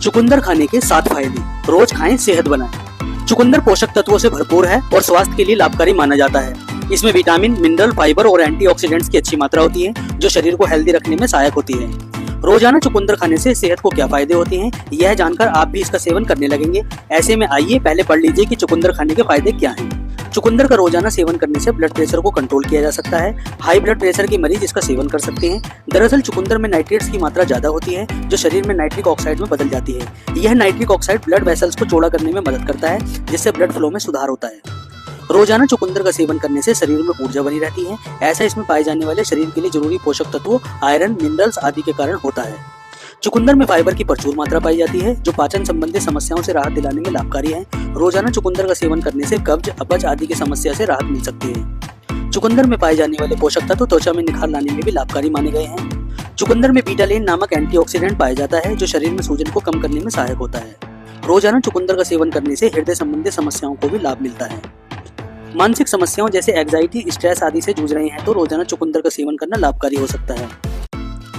चुकंदर खाने के 7 फायदे। रोज खाएं, सेहत बनाएं। चुकंदर पोषक तत्वों से भरपूर है और स्वास्थ्य के लिए लाभकारी माना जाता है। इसमें विटामिन, मिनरल, फाइबर और एंटीऑक्सीडेंट्स की अच्छी मात्रा होती है जो शरीर को हेल्दी रखने में सहायक होती है। रोजाना चुकंदर खाने से सेहत को क्या फायदे होते हैं, यह जानकर आप भी इसका सेवन करने लगेंगे। ऐसे में आइए पहले पढ़ लीजिए कि चुकंदर खाने के फायदे क्या हैं। चुकंदर का रोजाना सेवन करने से ब्लड प्रेशर को कंट्रोल किया जा सकता है। हाई ब्लड प्रेशर के मरीज इसका सेवन कर सकते हैं। दरअसल चुकंदर में नाइट्रेट्स की मात्रा ज्यादा होती है जो शरीर में नाइट्रिक ऑक्साइड में बदल जाती है। यह नाइट्रिक ऑक्साइड ब्लड वेसल्स को चौड़ा करने में मदद करता है जिससे ब्लड फ्लो में सुधार होता है। रोजाना चुकंदर का सेवन करने से शरीर में ऊर्जा बनी रहती है। ऐसा इसमें पाए जाने वाले शरीर के लिए जरूरी पोषक तत्वों, आयरन, मिनरल्स आदि के कारण होता है। चुकंदर में फाइबर की प्रचुर मात्रा पाई जाती है जो पाचन संबंधी समस्याओं से राहत दिलाने में लाभकारी है। रोजाना चुकंदर का सेवन करने से कब्ज, अपच आदि की समस्या से राहत मिल सकती है। चुकंदर में पाए जाने वाले पोषक तत्व त्वचा में निखार लाने में भी लाभकारी माने गए हैं। चुकंदर में बीटालेन नामक एंटीऑक्सीडेंट पाया जाता है जो शरीर में सूजन को कम करने में सहायक होता है। रोजाना चुकंदर का सेवन करने से हृदय संबंधी समस्याओं को भी लाभ मिलता है। मानसिक समस्याओं जैसे एंजाइटी, स्ट्रेस आदि से जूझ रहे हैं तो रोजाना चुकंदर का सेवन करना लाभकारी हो सकता है।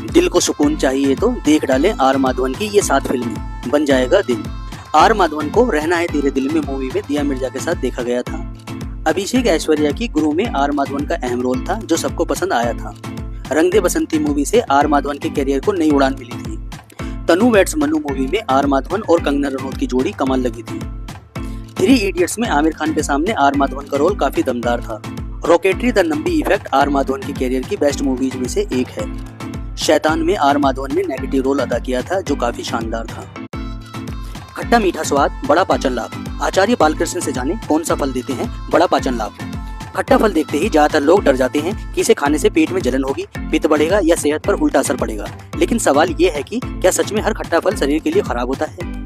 दिल को सुकून चाहिए तो देख डालें आर माधवन की ये 7 फिल्में, बन जाएगा दिल। आर माधवन को रहना है तेरे दिल में मूवी में दिया मिर्जा के साथ देखा गया था। अभिषेक ऐश्वर्या की गुरु में आर माधवन का अहम रोल था जो सबको पसंद आया था। रंग दे बसंती मूवी से आर माधवन के करियर को नई उड़ान मिली थी। तनु वेड्स मनु मूवी में आर माधवन और कंगना रनौत की जोड़ी कमाल लगी थी। 3 इडियट्स में आमिर खान के सामने आर माधवन का रोल काफी दमदार था। Rocketry the Nambi effect R Madhavan की करियर की बेस्ट मूवीज में से एक है। शैतान में आर माधवन ने नेगेटिव रोल अदा किया था जो काफी शानदार था। खट्टा मीठा स्वाद, बड़ा पाचन लाभ। आचार्य बालकृष्ण से जाने कौन सा फल देते हैं बड़ा पाचन लाभ। खट्टा फल देखते ही ज्यादातर लोग डर जाते हैं कि इसे खाने से पेट में जलन होगी, पित्त बढ़ेगा या सेहत पर उल्टा असर पड़ेगा। लेकिन सवाल ये है कि क्या सच में हर खट्टा फल शरीर के लिए खराब होता है?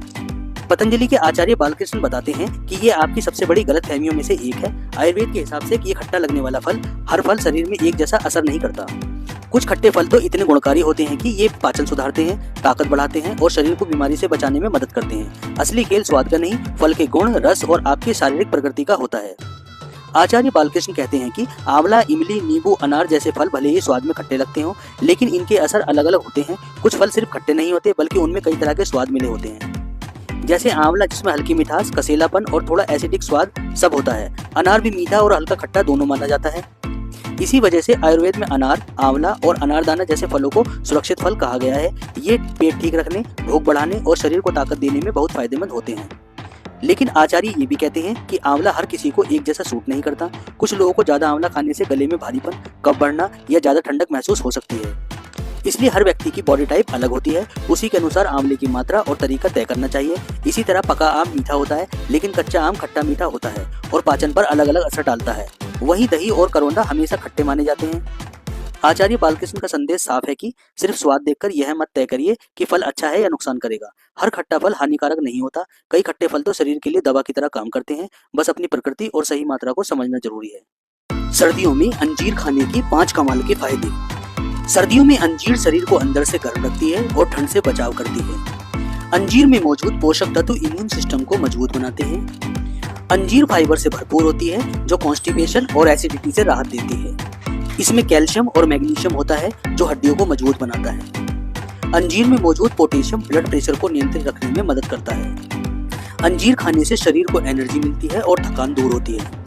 पतंजलि के आचार्य बालकृष्ण बताते हैं कि ये आपकी सबसे बड़ी गलतफहमियों में से एक है। आयुर्वेद के हिसाब से ये खट्टा लगने वाला फल हर फल शरीर में एक जैसा असर नहीं करता। कुछ खट्टे फल तो इतने गुणकारी होते हैं कि ये पाचन सुधारते हैं, ताकत बढ़ाते हैं और शरीर को बीमारी से बचाने में मदद करते हैं। असली खेल स्वाद का नहीं, फल के गुण, रस और आपकी शारीरिक प्रकृति का होता है। आचार्य बालकृष्ण कहते हैं कि आंवला, इमली, नींबू, अनार जैसे फल भले ही स्वाद में खट्टे लगते हों लेकिन इनके असर अलग अलग होते हैं। कुछ फल सिर्फ खट्टे नहीं होते बल्कि उनमें कई तरह के स्वाद मिले होते हैं। जैसे आंवला जिसमें हल्की मिठास, कसेलापन और थोड़ा एसिडिक स्वाद सब होता है। अनार भी मीठा और हल्का खट्टा दोनों माना जाता है। इसी वजह से आयुर्वेद में अनार, आंवला और अनारदाना जैसे फलों को सुरक्षित फल कहा गया है। ये पेट ठीक रखने, भूख बढ़ाने और शरीर को ताकत देने में बहुत फायदेमंद होते हैं। लेकिन आचार्य ये भी कहते हैं कि आंवला हर किसी को एक जैसा सूट नहीं करता। कुछ लोगों को ज्यादा आंवला खाने से गले में भारीपन, कफ बढ़ना या ज्यादा ठंडक महसूस हो सकती है। इसलिए हर व्यक्ति की बॉडी टाइप अलग होती है, उसी के अनुसार आंवले की मात्रा और तरीका तय करना चाहिए। इसी तरह पका आम मीठा होता है लेकिन कच्चा आम खट्टा मीठा होता है और पाचन पर अलग अलग असर डालता है। वहीं दही और करौंदा हमेशा खट्टे माने जाते हैं। आचार्य बालकृष्ण का संदेश साफ है कि सिर्फ स्वाद देखकर यह मत तय करिए कि फल अच्छा है या नुकसान करेगा। हर खट्टा फल हानिकारक नहीं होता। कई खट्टे फल तो शरीर के लिए दवा की तरह काम करते हैं। बस अपनी प्रकृति और सही मात्रा को समझना जरूरी है। सर्दियों में अंजीर खाने के 5 कमाल के फायदे। सर्दियों में अंजीर शरीर को अंदर से गर्म रखती है और ठंड से बचाव करती है। अंजीर में मौजूद पोषक तत्व इम्यून सिस्टम को मजबूत बनाते हैं। अंजीर फाइबर से भरपूर होती है जो कॉन्स्टिपेशन और एसिडिटी से राहत देती है। इसमें कैल्शियम और मैग्नीशियम होता है जो हड्डियों को मजबूत बनाता है। अंजीर में मौजूद पोटेशियम ब्लड प्रेशर को नियंत्रित रखने में मदद करता है। अंजीर खाने से शरीर को एनर्जी मिलती है और थकान दूर होती है।